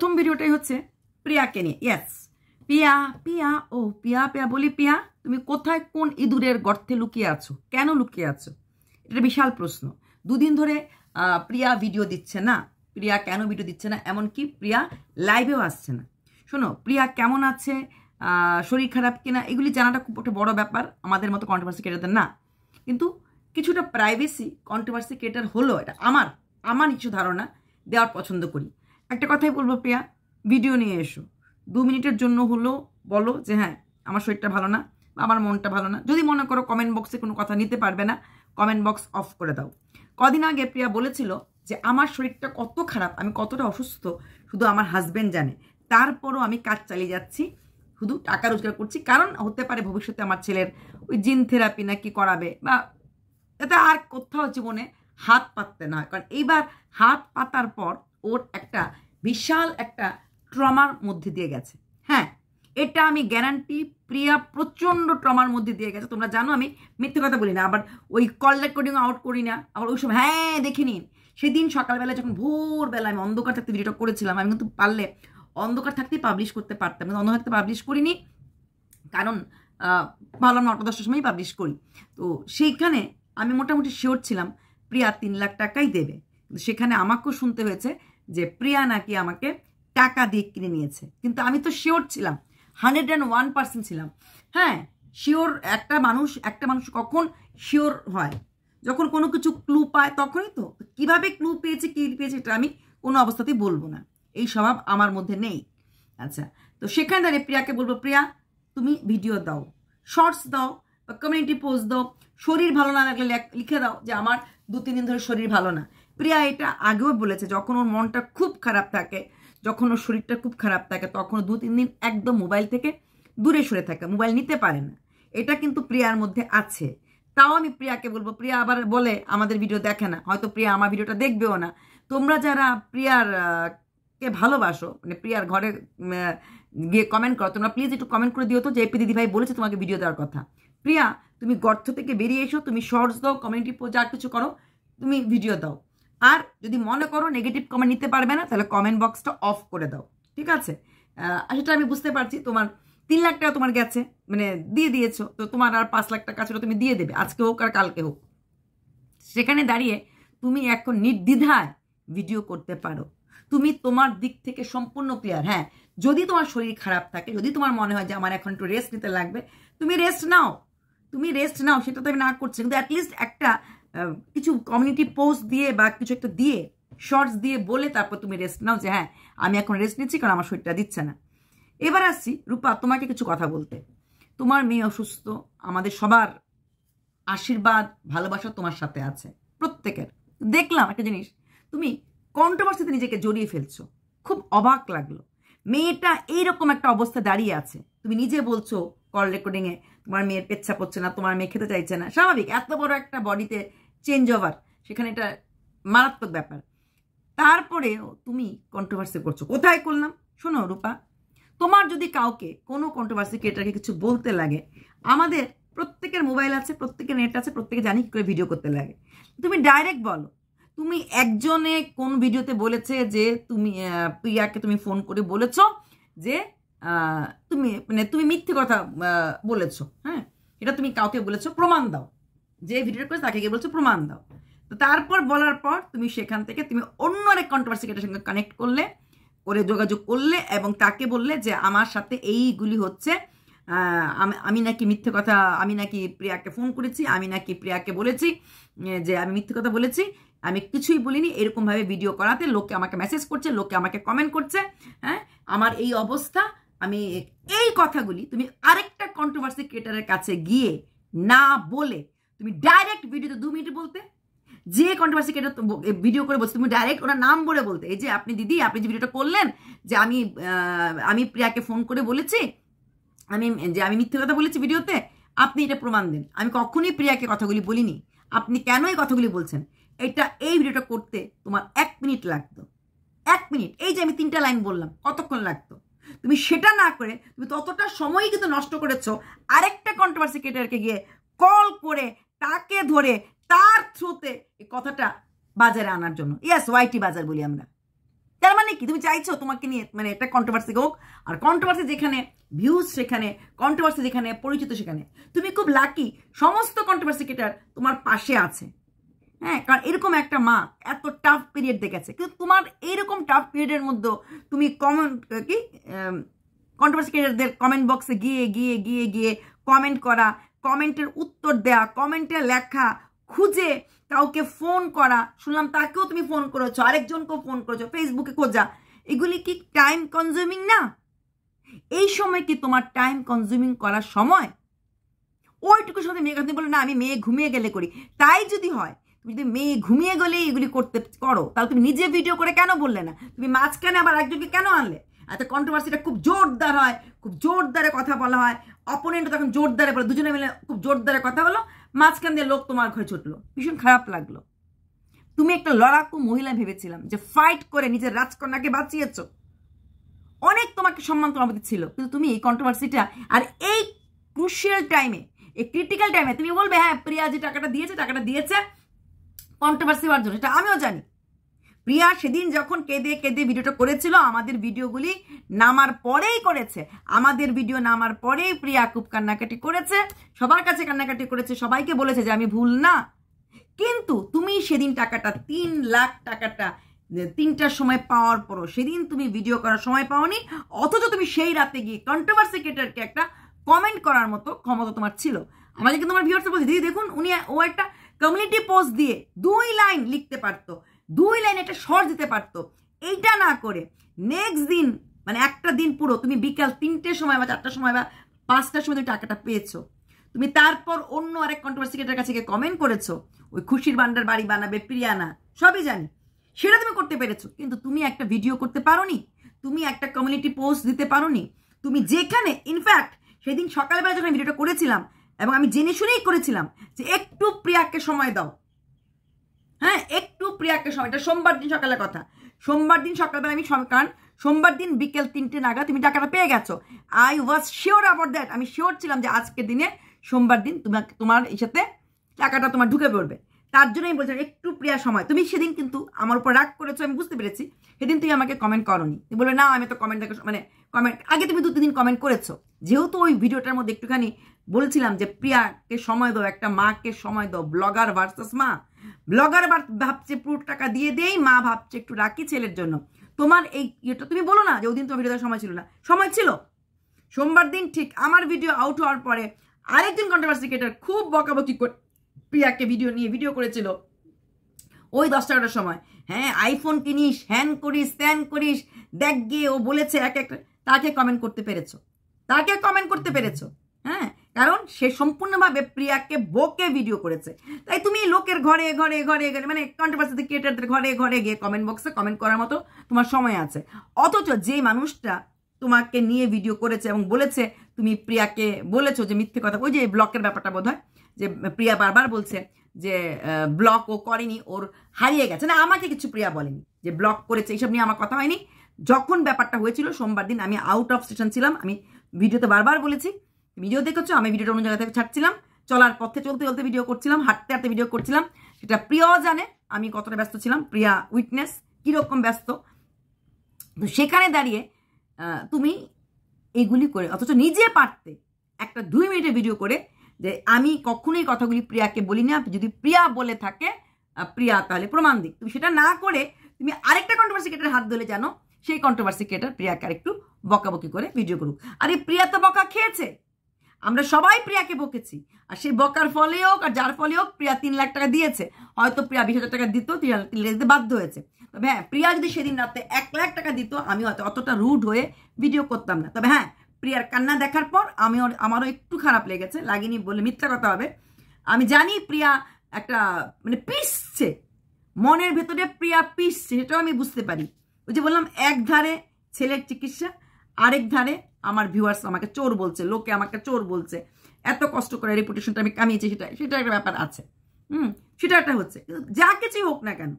প্রথম ভিডিওটাই হচ্ছে প্রিয়াকে নিয়ে। ইয়েস, পিয়া পিয়া ও পিয়া পিয়া বলি, পিয়া তুমি কোথায় কোন ইঁদুরের গর্তে লুকিয়ে আছো, কেন লুকিয়ে আছো? এটা বিশাল প্রশ্ন। দুদিন ধরে প্রিয়া ভিডিও দিচ্ছে না। প্রিয়া কেন ভিডিও দিচ্ছে না, এমনকি প্রিয়া লাইভেও আসছে না। শোনো, প্রিয়া কেমন আছে, শরীর খারাপ কিনা, এগুলি জানাটা খুব একটা বড় ব্যাপার আমাদের মতো কন্ট্রোভার্সি ক্রিয়েটারদের না। কিন্তু কিছুটা প্রাইভেসি কন্ট্রোভার্সি ক্রিয়েটার হলো, এটা আমার কিছু ধারণা দেওয়ার পছন্দ করি। একটা কথাই বলবো, প্রিয়া ভিডিও নিয়ে এসো, 2 মিনিটের জন্য হলো বলো যে হ্যাঁ আমার শরীরটা ভালো না বা আমার মনটা ভালো না। যদি মনে করো কমেন্ট বক্সে কোনো কথা নিতে পারবে না, কমেন্ট বক্স অফ করে দাও। কদিন আগে প্রিয়া বলেছিল যে আমার শরীরটা কত খারাপ, আমি কতটা অসুস্থ শুধু আমার হাজব্যান্ড জানে, তারপরও আমি কাজ চালিয়ে যাচ্ছি, শুধু টাকা রোজগার করছি, কারণ হতে পারে ভবিষ্যতে আমার ছেলের ওই জিন থেরাপি নাকি করাবে, বা এটা আর কোথাও জীবনে হাত পাততে না হয়। কারণ এইবার হাত পাতার পর ওর একটা বিশাল একটা ট্রমার মধ্যে দিয়ে গেছে। হ্যাঁ, এটা আমি গ্যারান্টি, প্রিয়া প্রচণ্ড ট্রমার মধ্যে দিয়ে গেছে। তোমরা জানো আমি মিথ্যে কথা বলি না, আবার ওই কল রেকর্ডিং আউট করি না, আবার ওই সময় হ্যাঁ দেখে নিন। সেদিন সকালবেলা যখন ভোরবেলা আমি অন্ধকার থাকতে ভিডিওটা করেছিলাম, আমি কিন্তু পারলে অন্ধকার থাকতেই পাবলিশ করতে পারতাম, কিন্তু অন্ধকার থাকতে পাবলিশ করিনি, কারণ ভাবলাম 9টা-10টার সময়ই পাবলিশ করি। তো সেইখানে আমি মোটামুটি শিওর ছিলাম প্রিয়া 3 লাখ টাকাই দেবে, কিন্তু সেখানে আমাকেও শুনতে হয়েছে যে প্রিয়া নাকি আমাকে টাকা দিয়ে কিনে নিয়েছে। কিন্তু আমি তো শিওর ছিলাম, 101% ছিলাম। হ্যাঁ, শিওর একটা মানুষ কখন শিওর হয়, যখন কোনো কিছু ক্লু পায় তখনই তো। কিভাবে ক্লু পেয়েছে, কী পেয়েছে, এটা আমি কোনো অবস্থাতেই বলবো না, এই স্বভাব আমার মধ্যে নেই। আচ্ছা, তো সেখানে দাঁড়িয়ে প্রিয়াকে বলবো, প্রিয়া তুমি ভিডিও দাও, শর্টস দাও বা কমিউনিটি পোস্ট দাও, শরীর ভালো না লাগলে লিখে দাও যে আমার 2-3 দিন ধরে শরীর ভালো না। প্রিয়া এটা আগেও বলেছে, যখন ওর মনটা খুব খারাপ থাকে, যখন ওর শরীরটা খুব খারাপ থাকে, তখন 2-3 দিন একদম মোবাইল থেকে দূরে সরে থাকে, মোবাইল নিতে পারে না। এটা কিন্তু প্রিয়ার মধ্যে আছে। তাও আমি প্রিয়াকে বলবো, প্রিয়া আবার বলে আমাদের ভিডিও দেখে না, হয়তো প্রিয়া আমার ভিডিওটা দেখবেও না। তোমরা যারা প্রিয়ার কে ভালোবাসো, মানে প্রিয়ার ঘরে গিয়ে কমেন্ট করো, তোমরা প্লিজ একটু কমেন্ট করে দিও তো যে এপি দিদি ভাই বলেছে তোমাকে ভিডিও দেওয়ার কথা। প্রিয়া তুমি গর্ত থেকে বেরিয়ে এসো, তুমি শর্টস দাও, কমিউনিটি পোস্ট যা কিছু করো, তুমি ভিডিও দাও। আর যদি মনে করো নেগেটিভ কমেন্ট নিতে পারবে না, তাহলে কমেন্ট বক্সটা অফ করে দাও, ঠিক আছে? সেটা আমি বুঝতে পারছি, তোমার 3 লাখ টাকা তোমার গেছে, মানে দিয়ে দিয়েছো, তো তোমার আর 5 লাখ টাকা ছিল, তুমি দিয়ে দেবে, আজকে হোক আর কালকে হোক। সেখানে দাঁড়িয়ে তুমি এখন নির্দ্বিধায় ভিডিও করতে পারো, তুমি তোমার দিক থেকে সম্পূর্ণ ক্লিয়ার। হ্যাঁ, যদি তোমার শরীর খারাপ থাকে, যদি তোমার মনে হয় যে আমার এখন একটু রেস্ট নিতে লাগবে, তুমি রেস্ট নাও, সেটা তো আমি না করছি, কিন্তু অ্যাটলিস্ট একটা কিছু কমিউনিটি পোস্ট দিয়ে বা কিছু একটা দিয়ে, শর্টস দিয়ে বলে তারপর তুমি রেস্ট নাও যে হ্যাঁ আমি এখন রেস্ট নিচ্ছি, কারণ আমার শরীরটা দিচ্ছে না। এবার আসছি রূপা, তোমাকে কিছু কথা বলতে। তোমার মেয়ে অসুস্থ, আমাদের সবার আশীর্বাদ ভালোবাসা তোমার সাথে আছে, প্রত্যেকের। দেখলাম একটা জিনিস, তুমি কন্ট্রোভার্সিতে নিজেকে জড়িয়ে ফেলছো, খুব অবাক লাগলো। মেয়েটা এইরকম একটা অবস্থা দাঁড়িয়ে আছে, তুমি নিজে বলছো কল রেকর্ডিংয়ে তোমার মেয়ের পেচ্ছাপ হচ্ছে না, তোমার মেয়ে খেতে চাইছে না, স্বাভাবিক, এত বড় একটা বডিতে চেঞ্জ ওভার, সেখানে এটা মারাত্মক ব্যাপার। তারপরেও তুমি কন্ট্রোভার্সি করছো, কোথায় করলাম? শোনো রূপা, তোমার যদি কাউকে কোনো কন্ট্রোভার্সি ক্রিয়েটারকে কিছু বলতে লাগে, আমাদের প্রত্যেকের মোবাইল আছে, প্রত্যেকের নেট আছে, প্রত্যেকে জানি কি করে ভিডিও করতে লাগে, তুমি ডাইরেক্ট বলো। তুমি একজনে কোন ভিডিওতে বলেছে যে তুমি প্রিয়াকে তুমি ফোন করে বলেছো যে তুমি মিথ্যে কথা বলেছো, হ্যাঁ এটা তুমি কাউকে বলেছো, প্রমাণ দাও, যে ভিডিওটা করে তাকে গিয়ে বলছো প্রমাণ দাও। তো তারপর বলার পর তুমি সেখান থেকে তুমি অন্য আরেক কন্ট্রোভার্সি ক্রিয়েটারের সঙ্গে কানেক্ট করে যোগাযোগ করলে এবং তাকে বললে যে আমার সাথে এইগুলি হচ্ছে, আমি নাকি মিথ্যে কথা, আমি নাকি প্রিয়াকে ফোন করেছি, আমি নাকি প্রিয়াকে বলেছি যে আমি মিথ্যে কথা বলেছি, আমি কিছুই বলিনি, এরকমভাবে ভিডিও করাতে লোকে আমাকে মেসেজ করছে, লোকে আমাকে কমেন্ট করছে, হ্যাঁ আমার এই অবস্থা। আমি এই কথাগুলি তুমি আরেকটা কন্ট্রোভার্সি ক্রিয়েটারের কাছে গিয়ে না বলে তুমি ডাইরেক্ট ভিডিওতে 2 মিনিট বলতে, যে কন্ট্রোভার্সি ক্রিয়েটার ভিডিও করে বলছে তুমি ডাইরেক্ট ওনার নাম বলে বলতে, এই যে আপনি দিদি আপনি যে ভিডিওটা করলেন যে আমি প্রিয়াকে ফোন করে বলেছি আমি মিথ্যে কথা বলেছি ভিডিওতে, আপনি এটা প্রমাণ দেন। আমি কখনোই প্রিয়াকে কথাগুলি বলিনি, আপনি কেন এই কথাগুলি বলছেন? এই ভিডিওটা করতে তোমার 1 মিনিট লাগতো, 1 মিনিট। এই যে আমি 3টা লাইন বললাম, কতক্ষণ লাগতো? তুমি সেটা না করে তুমি ততটা সময়ই কিন্তু নষ্ট করেছো আরেকটা কন্ট্রোভার্সি ক্রিয়েটারকে গিয়ে কল করে তাকে ধরে তার থ্রুতে এই কথাটা বাজারে আনার জন্য। ইয়েস, ওয়াইটি বাজার বলি আমরা, কেন তার মানে কি তুমি চাইছো তোমাকে নিয়ে মানে একটা কন্ট্রোভার্সি হোক, আর কন্ট্রোভার্সি যেখানে ভিউজ সেখানে, কন্ট্রোভার্সি যেখানে পরিচিত সেখানে। তুমি খুব লাকি সমস্ত কন্ট্রোভার্সি ক্রিয়েটর তোমার পাশে আছে। হ্যাঁ, কারণ এরকম একটা মা এত টাফ পিরিয়ড দেখেছে, কিন্তু তোমার এইরকম টাফ পিরিয়ডের মধ্যে তুমি কন্ট্রোভার্সি ক্রিয়েটরদের কমেন্ট বক্সে গিয়ে গিয়ে গিয়ে গিয়ে কমেন্ট করা, কমেন্টের উত্তর দেওয়া, কমেন্টে লেখা, খুঁজে কাউকে ফোন করা, শুনলাম তাকেও তুমি ফোন করেছো, আরেকজনকেও ফোন করেছো, ফেসবুকে খোঁজা, এগুলি কি টাইম কনজিউমিং না? এই সময় কি তোমার টাইম কনজিউমিং করার সময়? ওইটুকু সময় মেয়ে কথা বলে না আমি মেয়ে ঘুমিয়ে গেলে করি। তাই যদি হয়, তুমি যদি মেয়ে ঘুমিয়ে গেলে এগুলি করতে করো, তাহলে তুমি নিজে ভিডিও করে কেন বললে না? তুমি মাঝখানে আবার একজনকে কেন আনলে? আচ্ছা, কন্ট্রোভার্সিটা খুব জোরদার হয়, খুব জোরদারে কথা বলা হয়, অপোনেন্টও তখন জোরদারে বলে, দুজনে মিলে খুব জোরদারে কথা হলো, মাঝখান দিয়ে লোক তোমার ঘরে ছুটলো, ভীষণ খারাপ লাগলো। তুমি একটা লড়াকু মহিলা ভেবেছিলাম যে ফাইট করে নিজের রাজকন্যাকে বাঁচিয়েছো, অনেক তোমাকে সম্মান তোমার প্রতি ছিল, কিন্তু তুমি এই কন্ট্রোভার্সিটা আর এই ক্রুশিয়াল টাইমে, এই ক্রিটিক্যাল টাইমে তুমি বলবে হ্যাঁ প্রিয়া যে টাকাটা দিয়েছে কন্ট্রোভার্সি হওয়ার জন্য। এটা আমিও জানি। প্রিয়া সেদিন যখন কেঁদে কেঁদে ভিডিওটা করেছিল, আমাদের ভিডিওগুলি নামার পরেই করেছে, আমাদের ভিডিও নামার পরেই প্রিয়া খুব কান্নাকাটি করেছে, সবার কাছে কান্নাকাটি করেছে, সবাইকে বলেছে যে আমি ভুল না। কিন্তু তুমি সেদিন টাকাটা 3 লাখ টাকাটা 3টার সময় পাওয়ার পরও সেদিন তুমি ভিডিও করার সময় পাওনি, অথচ তুমি সেই রাতে গিয়ে কন্ট্রোভার্সি ক্রিয়েটরকে একটা কমেন্ট করার মতো ক্ষমতা তোমার ছিল। আমাদের কিন্তু আমার ভিউয়ার্স বলছে দিদি দেখুন ও একটা কমিউনিটি পোস্ট দিয়ে 2 লাইন লিখতে পারতো, 2 লাইন একটা শর্ট দিতে পারতো। এইটা না করে নেক্সট দিন মানে একটা দিন পুরো তুমি বিকাল 3টের সময় বা 4টার সময় বা 5টার সময় তুমি টাকাটা পেয়েছো। তুমি তারপর অন্য আরেক কন্ট্রোভার্সি ক্রিয়েটরের কাছে গিয়ে কমেন্ট করেছো, ওই খুশির ভান্ডার বাড়ি বানাবে প্রিয়া না, সবই জানি, সেটা তুমি করতে পেরেছো, কিন্তু তুমি একটা ভিডিও করতে পারোনি, তুমি একটা কমিউনিটি পোস্ট দিতে পারোনি। তুমি যেখানে ইনফ্যাক্ট সেদিন সকালবেলা যখন ভিডিওটা করেছিলাম, এবং আমি জেনে শুনেই করেছিলাম যে একটু প্রিয়াকে সময় দাও, হ্যাঁ একটু প্রিয়াকে সময়, এটা সোমবার দিন সকালের কথা, সোমবার দিন সকালবেলা আমি কারণ সোমবার দিন বিকেল 3টে নাগাদ তুমি টাকাটা পেয়ে গেছো। I was sure about that, আমি শিওর ছিলাম যে আজকের দিনে সোমবার দিন তোমার এই সাথে টাকাটা তোমার ঢুকে পড়বে। তার জন্যই বলছিলাম একটু প্রিয়া সময়। তুমি সেদিন কিন্তু আমার উপর রাগ করেছো, আমি বুঝতে পেরেছি, সেদিন তুমি আমাকে কমেন্ট করোনি, তুমি বলে না আমি তো কমেন্ট মানে কমেন্ট আগে তুমি 2-3 দিন কমেন্ট করেছো, যেহেতু ওই ভিডিওটার মধ্যে একটুখানি বলছিলাম যে প্রিয়াকে সময় দাও, একটা মাকে সময় দাও, ব্লগার ভার্সাস মা, ব্লগার ভাবছে পুরো টাকা দিয়ে দেই, মা ভাবছে একটু রাখি ছেলের জন্য। তোমার এই ইয়েটা তুমি বলো না যে ওই দিন তোমার ভিডিওতে সময় ছিল না, সময় ছিল। সোমবার দিন ঠিক আমার ভিডিও আউট হওয়ার পরে আরেকজন কন্ট্রোভার্সি ক্রিয়েটর খুব বকাবকি করে প্রিয়াকে ভিডিও করেছিল ওই 10টার সময়, হ্যাঁ আইফোন কিনিস, হ্যান করিস, ত্যান করিস, দেখ গিয়ে ও বলেছে এক একটা, তাকে কমেন্ট করতে পেরেছো, হ্যাঁ কারণ সে সম্পূর্ণভাবে প্রিয়াকে বকে ভিডিও করেছে। তাই তুমি লোকের ঘরে ঘরে ঘরে ঘরে মানে কন্ট্রোভার্সি ক্রিয়েটরদের ঘরে ঘরে গিয়ে কমেন্ট বক্সে কমেন্ট করার মতো তোমার সময় আছে। অথচ যে মানুষটা তোমাকে নিয়ে ভিডিও করেছে এবং বলেছে, তুমি প্রিয়াকে বলেছো যে মিথ্যে কথা, ওই যে ব্লকের ব্যাপারটা বোধ হয় যে প্রিয়া বারবার বলছে যে ব্লক ও করেনি, ওর হারিয়ে গেছে, না আমাকে কিছু প্রিয়া বলেনি যে ব্লক করেছে, এইসব নিয়ে আমার কথা হয়নি। যখন ব্যাপারটা হয়েছিল সোমবার দিন আমি আউট অফ স্টেশন ছিলাম, আমি ভিডিওতে বারবার বলেছি, ভিডিও দেখেছো, আমি ভিডিওটা অন্য জায়গা থেকে ছাড়ছিলাম, চলার পথে চলতে চলতে ভিডিও করছিলাম, হাঁটতে হাঁটতে ভিডিও করছিলাম, সেটা প্রিয়াও জানে আমি কতটা ব্যস্ত ছিলাম, প্রিয়া উইটনেস কীরকম ব্যস্ত। তো সেখানে দাঁড়িয়ে তুমি এইগুলি করে, অথচ নিজে পারতে একটা 2 মিনিটের ভিডিও করে যে আমি কখনোই কথাগুলি প্রিয়াকে বলি না, যদি প্রিয়া বলে থাকে প্রিয়া তাহলে প্রমাণ দিক। তুমি সেটা না করে তুমি আরেকটা কন্ট্রোভার্সি ক্রিয়েটর হাত ধরে জানো, সেই কন্ট্রোভার্সি ক্রিয়েটর প্রিয়াকে আরেকটু বকাবকি করে ভিডিও করুক। আরে প্রিয়া তো বকা খেয়েছে, আমরা সবাই প্রিয়াকে বকেছি, আর সেই বকার ফলে হোক আর যার ফলে হোক প্রিয়া 3 লাখ টাকা দিয়েছে, হয়তো প্রিয়া 20,000 টাকা দিত, 3 লাখ দিতে বাধ্য হয়েছে। তবে হ্যাঁ প্রিয়া যদি সেদিন রাতে 1 লাখ টাকা দিত, আমি হয়তো অতটা রুড হয়ে ভিডিও করতাম না। তবে হ্যাঁ প্রিয়ার কান্না দেখার পর আমারও একটু খারাপ লেগেছে, লাগেনি বলে মিথ্যা কথা হবে। আমি জানি প্রিয়া একটা মানে পিসছে, মনের ভেতরে প্রিয়া পিসছে, সেটাও আমি বুঝতে পারি। ওই যে বললাম এক ধারে ছেলের চিকিৎসা, আরেক ধারে আমার ভিউয়ার্স আমাকে চোর বলছে, লোকে আমাকে চোর বলছে, এত কষ্ট করে রেপুটেশনটা আমি কামিয়েছি, সেটা একটা ব্যাপার আছে। সেটা একটা হচ্ছে, যা কিছুই হোক না কেন,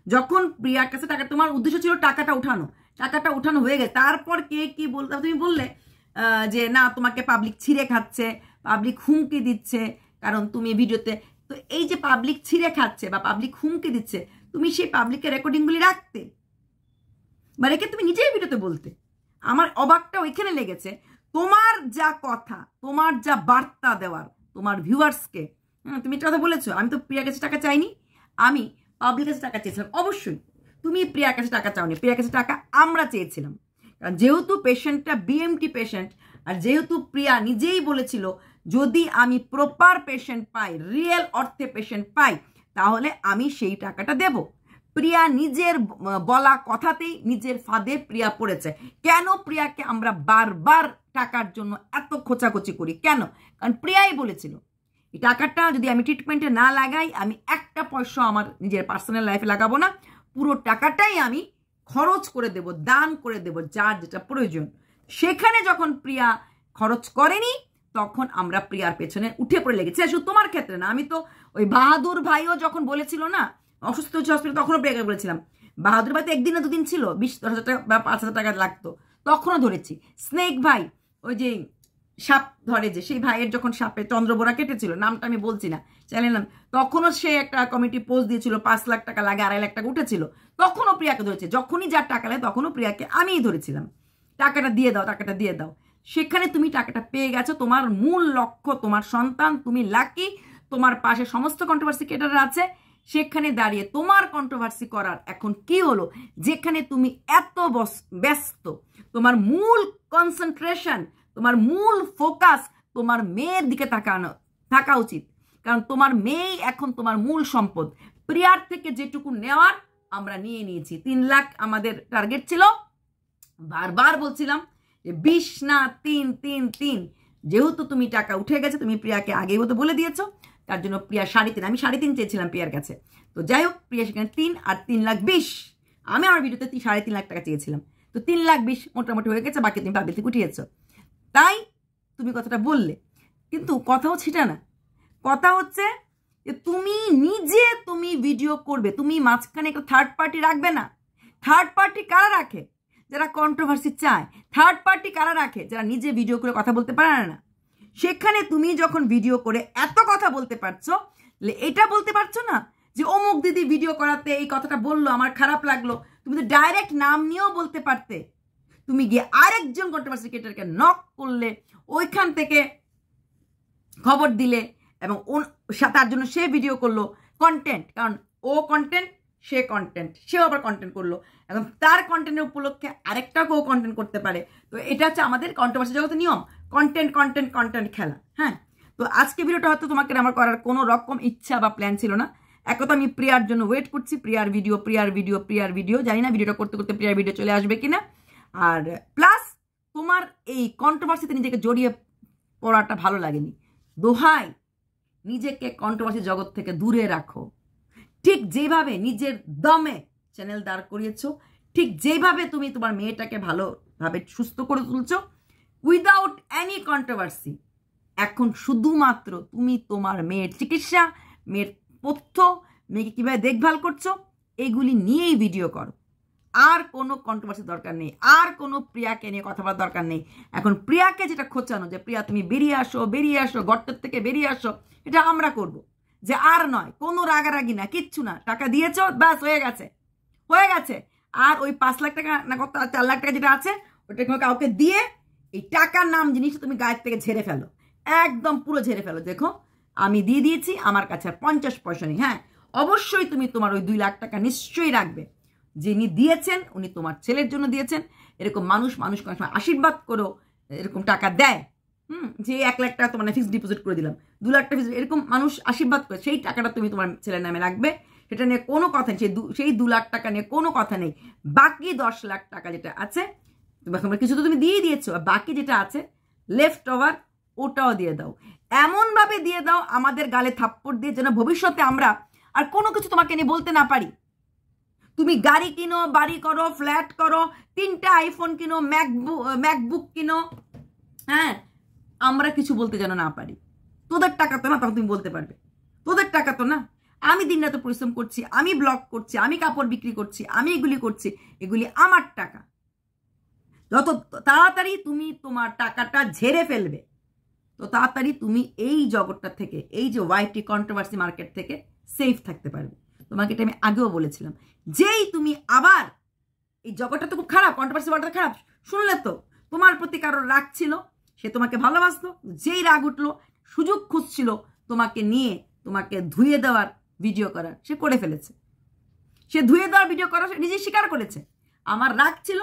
যখন প্রিয়ার কাছে টাকা, তোমার উদ্দেশ্য ছিল টাকাটা উঠানো হয়ে গেছে, তারপর কে কি বলতে, তুমি বললে যে না তোমাকে পাবলিক ছিঁড়ে খাচ্ছে, পাবলিক হুমকি দিচ্ছে, কারণ তুমি ভিডিওতে, তো এই যে পাবলিক ছিঁড়ে খাচ্ছে বা পাবলিক হুমকি দিচ্ছে, তুমি সেই পাবলিকের রেকর্ডিংগুলি রাখতে, মানে একে তুমি নিজেই ভিডিওতে বলতে। আমার অবাকটা ওইখানে লেগেছে, তোমার যা কথা, তোমার যা বার্তা দেওয়ার তোমার ভিউয়ার্সকে, তুমি একটা কথা বলেছো, আমি তো প্রিয়ার কাছে টাকা চাইনি, আমি পাবলিক কাছে টাকা চেয়েছিলাম। অবশ্যই তুমি প্রিয়ার কাছে টাকা চাওনি, প্রিয়ার কাছে টাকা আমরা চেয়েছিলাম। কারণ যেহেতু পেশেন্টটা বিএমটি পেশেন্ট, আর যেহেতু প্রিয়া নিজেই বলেছিল যদি আমি প্রপার পেশেন্ট পাই, রিয়েল অর্থে পেশেন্ট পাই, তাহলে আমি সেই টাকাটা দেব। প্রিয়া নিজের বলা কথাতেই নিজের ফাঁদে প্রিয়া পড়েছে। কেন প্রিয়াকে আমরা বারবার টাকার জন্য এত খোঁচাখুচি করি? কেন? কারণ প্রিয়াই বলেছিল এই টাকাটা যদি আমি ট্রিটমেন্টে না লাগাই, আমি একটা পয়সা আমার নিজের পার্সোনাল লাইফে লাগাবো না, পুরো টাকাটাই আমি খরচ করে দেব, দান করে দেব, যার যেটা প্রয়োজন। সেখানে যখন প্রিয়া খরচ করেনি, তখন আমরা প্রিয়ার পেছনে উঠে পড়ে লেগেছি। শুধু তোমার ক্ষেত্রে না, আমি তো ওই বাহাদুর ভাইও যখন বলেছিল না অসুস্থ হচ্ছে হসপিটাল, তখনও প্রিয়াকে বলেছিলাম। বাহাদুর ভাই তো একদিন না দুদিন ছিল, 20-10,000 টাকা বা 5,000 টাকা লাগতো, তখনও ধরেছি। স্নেক ভাই, ওই যে সাপ ধরে যে, সেই ভাইয়ের যখন সাপে চন্দ্রবোরা কেটেছিল, নামটা আমি বলছি না, চ্যানেল নাম, তখনও সে একটা কমিটি পোস্ট দিয়েছিল 5 লাখ টাকা লাগে, 2.5 লাখ টাকা উঠেছিল, তখনও প্রিয়াকে ধরেছে। যখনই যার টাকা লাগে তখনও প্রিয়াকে আমিই ধরেছিলাম, টাকাটা দিয়ে দাও, টাকাটা দিয়ে দাও। সেখানে তুমি টাকাটা পেয়ে গেছো, তোমার মূল লক্ষ্য তোমার সন্তান, তুমি লাকি, তোমার পাশে সমস্ত কন্ট্রোভার্সি ক্রিয়েটররা আছে, সেখানে দাঁড়িয়ে তোমার কন্ট্রোভার্সি করার এখন কি হলো? যেখানে তুমি এত ব্যস্ত, তোমার মূল কনসেন্ট্রেশন, তোমার মূল ফোকাস তোমার মেয়ের দিকে থাকা উচিত। কারণ তোমার মেয়েই এখন তোমার মূল সম্পদ। প্রিয়ার থেকে যেটুকু নেওয়ার আমরা নিয়ে নিয়েছি। 3 লাখ আমাদের টার্গেট ছিল, বারবার বলছিলাম যে 20 না 3। যেহেতু তুমি টাকা উঠে গেছে, তুমি প্রিয়াকে আগেই তো বলে দিয়েছো, তার জন্য প্রিয়া 3.5, আমি 3.5 চেয়েছিলাম প্রিয়ার কাছে। তো যাই হোক, প্রিয়া সেখানে 3 আর 3,20,000, আমি আমার ভিডিওতে 3.5 লাখ টাকা চেয়েছিলাম। তো 3,20,000 মোটামুটি হয়ে গেছে, বাকি তুমি পাবলিক থেকে উঠিয়েছো, তাই তুমি কথাটা বললে। কিন্তু কথা হচ্ছে সেটা না, কথা হচ্ছে যে তুমি নিজে তুমি ভিডিও করবে, তুমি মাঝখানে একটা থার্ড পার্টি রাখবে না। থার্ড পার্টি কারা রাখে? যারা কন্ট্রোভার্সি চায়। থার্ড পার্টি কারা রাখে? যারা নিজে ভিডিও করে কথা বলতে পারে না। সেখানে তুমি যখন ভিডিও করে এত কথা বলতে পারছো, এটা বলতে পারছো না যে অমুক দিদি ভিডিও করাতে এই কথাটা বললো, আমার খারাপ লাগলো। তুমি তো ডাইরেক্ট নাম নিয়েও বলতে পারতে। তুমি গিয়ে আরেকজন কন্ট্রোভার্সি ক্রিয়েটরকে নক করলে, ওইখান থেকে খবর দিলে, এবং তার জন্য সে ভিডিও করলো কন্টেন্ট। কারণ ও কন্টেন্ট, সে কন্টেন্ট, সেও আবার কন্টেন্ট করলো, এবং তার কন্টেন্টের উপলক্ষে আরেকটাও কেউ কন্টেন্ট করতে পারে। তো এটা হচ্ছে আমাদের কন্ট্রোভার্সি জগতের নিয়ম, কন্টেন্ট খেলা। হ্যাঁ, তো আজকে ভিডিওটা হয়তো তোমাকে আমার করার কোনো রকম ইচ্ছা বা প্ল্যান ছিল না। একথা আমি প্রিয়ার জন্য ওয়েট করছি, প্রিয়ার ভিডিও, জানি না ভিডিওটা করতে করতে প্রিয়ার ভিডিও চলে আসবে কিনা। আর প্লাস তোমার এই কন্ট্রোভার্সিতে নিজেকে জড়িয়ে পড়াটা ভালো লাগেনি। দোহাই, নিজেকে কন্ট্রোভার্সি জগৎ থেকে দূরে রাখো। ঠিক যেভাবে নিজের দমে চ্যানেল দাঁড় করিয়েছো, ঠিক যেভাবে তুমি তোমার মেয়েটাকে ভালোভাবে সুস্থ করে তুলছো, উইদাউট এনি কন্ট্রোভার্সি, এখন শুধুমাত্র তুমি তোমার মেয়ের চিকিৎসা, মেয়ের পথ্য, মেয়েকে কীভাবে দেখভাল করছো, এইগুলি নিয়েই ভিডিও করো। আর কোনো কন্ট্রোভার্সি দরকার নেই, আর কোনো প্রিয়াকে নিয়ে কথা বলার দরকার নেই। এখন প্রিয়াকে যেটা খোঁচানো যে প্রিয়া তুমি বেরিয়ে আসো, গর্তের থেকে বেরিয়ে আসো, এটা আমরা করব। যে আর নয়, কোনো রাগারাগি না, কিচ্ছু না, টাকা দিয়েছো, ব্যাস হয়ে গেছে। আর ওই 5 লাখ টাকা না কত 4 লাখ টাকা যেটা আছে, ওটা কাউকে দিয়ে এই টাকার নাম জিনিসটা তুমি গায়ের থেকে ঝেড়ে ফেলো, একদম পুরো ঝেড়ে ফেলো। দেখো, আমি দিয়ে দিয়েছি, আমার কাছে আর 50 পয়সা নেই। হ্যাঁ, অবশ্যই তুমি তোমার ওই 2 লাখ টাকা নিশ্চয়ই রাখবে। যিনি দিয়েছেন উনি তোমার ছেলের জন্য দিয়েছেন। এরকম মানুষ অনেক সময় আশীর্বাদ করো, এরকম টাকা দেয়, যে 1 লাখ টাকা তোমার ফিক্সড ডিপোজিট করে দিলাম, 2 লাখ টাকা, এরকম মানুষ আশীর্বাদ করে, সেই টাকাটা তুমি তোমার ছেলের নামে রাখবে। সেটা নিয়ে কোনো কথা নেই, সেই 2 লাখ টাকা নিয়ে কোনো কথা নেই। বাকি 10 লাখ টাকা যেটা আছে, কিছু তো তুমি দিয়ে দিয়েছো, বাকি যেটা আছে লেফট ওভার, ওটাও দিয়ে দাও। এমনভাবে দিয়ে দাও আমাদের গালে থাপ্পড় দিয়ে, যেন ভবিষ্যতে আমরা আর কোনো কিছু তোমাকে নিয়ে বলতে না পারি। তুমি গাড়ি কিনো, বাড়ি করো, ফ্ল্যাট করো, 3টা আইফোন কিনো, ম্যাকবুক কিনো, হ্যাঁ, আমরা কিছু বলতে যেন না পারি। তোদের টাকা তো না, তখন তুমি বলতে পারবে। তোদের টাকা তো না, আমি দিনরাত পরিশ্রম করছি, আমি ব্লগ করছি, আমি কাপড় বিক্রি করছি, আমি এগুলি করছি, এগুলি আমার টাকা। যত তাড়াতাড়ি তুমি তোমার টাকাটা ঝেড়ে ফেলবে, তো তাড়াতাড়ি তুমি এই জগৎটা থেকে, এই যে ওয়াইটি কন্ট্রোভার্সি মার্কেট থেকে সেফ থাকতে পারবে। তোমাকে এটা আমি আগেও বলেছিলাম, যেই তুমি আবার এই জগৎটা তো খুব খারাপ, কন্ট্রোভার্সি বলাটা খারাপ। শুনলে তো, তোমার প্রতি কারোর রাগ ছিল, সে তোমাকে ভালোবাসতো, যেই রাগ উঠলো সুযোগ খুঁজছিল তোমাকে নিয়ে তোমাকে ধুয়ে দেওয়ার ভিডিও করার, সে করে ফেলেছে। সে ধুয়ে দেওয়ার ভিডিও করার সে নিজে স্বীকার করেছে, আমার রাগ ছিল,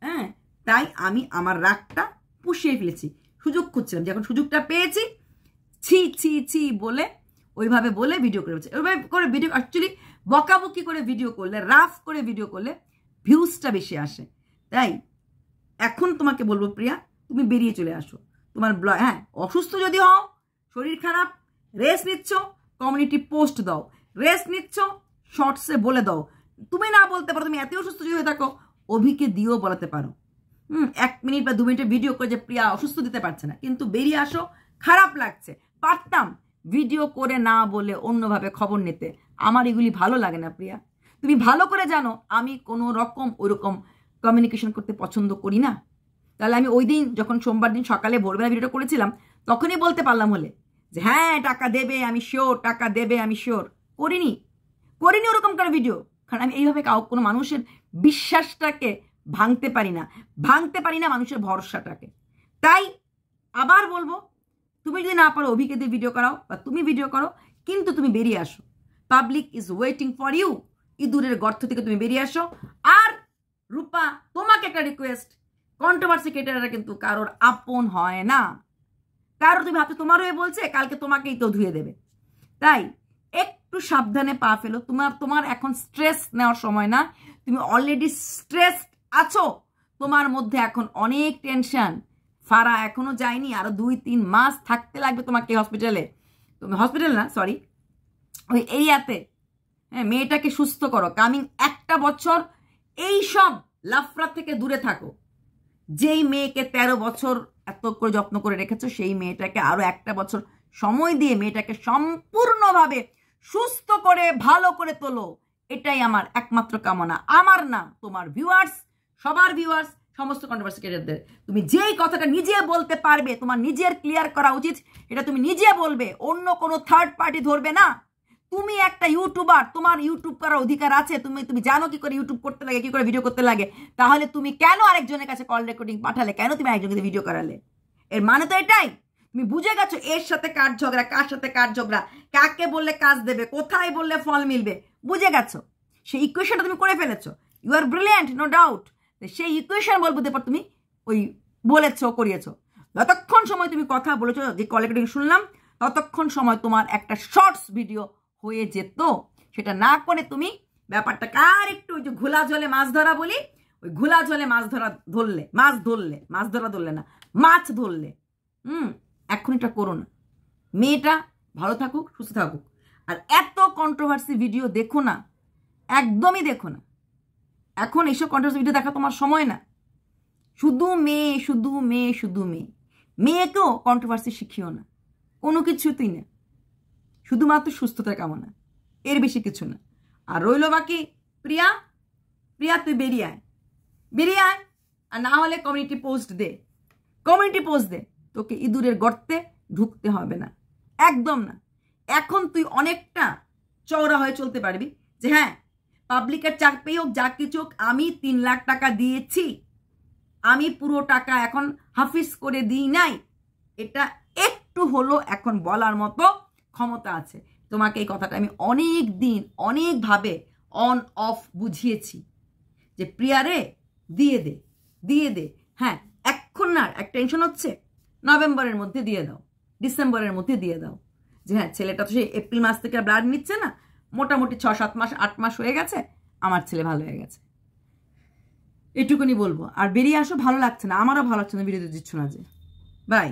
হ্যাঁ তাই আমি আমার রাগটা পুষিয়ে ফেলেছি, সুযোগ খুঁজছিলাম, যখন সুযোগটা পেয়েছি ছি ছি ছি বলে ওইভাবে বলে ভিডিও করে ফেলেছে। ওইভাবে করে ভিডিও, অ্যাকচুয়ালি বকাবকি করে ভিডিও করলে, রাফ করে ভিডিও করলে ভিউজটা বেশি আসে। তাই এখন তোমাকে বলবো প্রিয়া, তুমি বেরিয়ে চলে আসো। তোমার হ্যাঁ অসুস্থ যদি হও, শরীর খারাপ, রেস্ট নিচ্ছ, কমিউনিটি পোস্ট দাও, রেস্ট নিচ্ছ শর্টসে বলে দাও। তুমি না বলতে পারো, তুমি এত অসুস্থ যদি হয়ে থাকো অভিকে দিয়েও বলাতে পারো। 1 মিনিট বা 2 মিনিটের ভিডিও করে যে প্রিয়া অসুস্থ দিতে পারছে না, কিন্তু বেরিয়ে আসো, খারাপ লাগছে, পারতাম ভিডিও করে না বলে অন্যভাবে খবর নিতে। আমার এগুলি ভালো লাগে না প্রিয়া, তুমি ভালো করে জানো আমি কোনো রকম ওইরকম কমিউনিকেশন করতে পছন্দ করি না। তাহলে আমি ওই দিন যখন সোমবার দিন সকালে ভোরবেলা ভিডিওটা করেছিলাম তখনই বলতে পারলাম হলে যে হ্যাঁ টাকা দেবে আমি শিওর, টাকা দেবে আমি শিওর। করিনি ওরকম করে ভিডিও, কারণ আমি এইভাবে কোনো মানুষের বিশ্বাসটাকে ভাঙতে পারি না মানুষের ভরসাটাকে। তাই আবার বলবো, তুমি যদি না পারো অভিকে দিয়ে ভিডিও করাও বা তুমি ভিডিও করো, কিন্তু তুমি বেরিয়ে আসো, public is waiting for you. ইঁদুরের গর্ত থেকে তুমি বেরিয়ে আসো। আর রূপা তোমাকে একটা রিকোয়েস্ট, কন্ট্রোভার্সি ক্রিয়েটাররা কিন্তু কারোর আপন হয় না। কারো তুমি ভাবছো তোমার হয়ে বলছে, কালকে তোমাকেই তো ধুয়ে দেবে। তাই একটু সাবধানে পা ফেলো। তোমার এখন স্ট্রেস নেওয়ার সময় না, তুমি অলরেডি স্ট্রেসড আছো, তোমার মধ্যে এখন অনেক টেনশন। ফারা এখনো যায়নি, আরো 2-3 মাস থাকতে লাগবে তোমাকে হসপিটালে। তুমি হসপিটাল না, সরি, ওই এরিয়াতে। হ্যাঁ, মেয়েটাকে সুস্থ করো। কামিং 1 বছর এই সব লাফরা থেকে দূরে থাকো। যেই মেয়েকে 13 বছর এত করে যত্ন করে রেখেছো, সেই মেয়েটাকে আরো 1 বছর সময় দিয়ে মেয়েটাকে সম্পূর্ণভাবে সুস্থ করে ভালো করে তোলো। এটাই আমার একমাত্র কামনা, আমার না, তোমার ভিউয়ার্স, সবার ভিউয়ার্স, সমস্ত কন্ট্রোভার্সি ক্রিয়েটরদের। তুমি যেই কথাটা নিজে বলতে পারবে, তোমার নিজের ক্লিয়ার করা উচিত, এটা তুমি নিজে বলবে, অন্য কোনো থার্ড পার্টি ধরবে না। তুমি একটা ইউটিউবার, তোমার ইউটিউব করার অধিকার আছে। তুমি জানো কি করে ইউটিউব করতে লাগে, কি করে ভিডিও করতে লাগে। তাহলে তুমি কেন আরেকজনের কাছে কল রেকর্ডিং পাঠালে, কেন তুমি আরেকজনকে ভিডিও করালে? এর মানে তো এটাই, তুমি বুঝে গেছো এর সাথে কার ঝগড়া, কার সাথে কার ঝগড়া, কাকে বললে কাজ দেবে, কোথায় বললে ফল মিলবে, বুঝে গেছো। সেই ইকুয়েশনটা তুমি করে ফেলেছো। You are brilliant, no doubt. সেই ইকুয়েশন বলবো দেবার তুমি ওই বলেছো, করিয়েছো। যতক্ষণ সময় তুমি কথা বলেছো, যে কল রেকর্ডিং শুনলাম, ততক্ষণ সময় তোমার একটা শর্টস ভিডিও হয়ে যেত। সেটা না করে তুমি ব্যাপারটা কার একটু ওই যে ঘোলা জলে মাছ ধরা বলি, ওই ঘোলা জলে মাছ ধরলে মাছ ধরলে না, মাছ ধরলে। এখন এটা করো না। মেয়েটা ভালো থাকুক, সুস্থ থাকুক। আর এত কন্ট্রোভার্সি ভিডিও দেখো না, একদমই দেখো না। এখন এইসব কন্ট্রোভার্সি ভিডিও দেখা তোমার সময় না। শুধু মেয়ে, শুধু মেয়ে, শুধু মেয়ে। মেয়েকেও কন্ট্রোভার্সি শিখিও না, কোনো কিছুতেই না। শুধুমাত্র সুস্থতা কামনা, এর বেশি কিছু না। আর রইল বাকি প্রিয়া, তুই বেরিয়ে আয়। আর না হলে কমিউনিটি পোস্ট দে। তোকে ইঁদুরের গর্তে ঢুকতে হবে না, একদম না। এখন তুই অনেকটা চওড়া হয়ে চলতে পারবি যে হ্যাঁ, পাবলিকের চাকরি হোক, যা কিছু হোক, আমি 3 লাখ টাকা দিয়েছি, আমি পুরো টাকা এখন হাফিজ করে দিই নাই। এটা একটু হলো এখন বলার মতো ক্ষমতা আছে। তোমাকে এই কথাটা আমি অনেক দিন অনেকভাবে অন অফ বুঝিয়েছি যে প্রিয়া রে, দিয়ে দে। হ্যাঁ, এখন না এক টেনশন হচ্ছে, নভেম্বরের মধ্যে দিয়ে দাও, ডিসেম্বরের মধ্যে দিয়ে দাও। যে হ্যাঁ, ছেলেটা তো সেই এপ্রিল মাস থেকে ব্লাড নিচ্ছে না, মোটামুটি 6-7 মাস 8 মাস হয়ে গেছে, আমার ছেলে ভালো হয়ে গেছে। এটুকুনি বলবো। আর বেরিয়ে আসো, ভালো লাগছে না, আমারও ভালো লাগছে না ভিডিও দিচ্ছ না যে। বাই।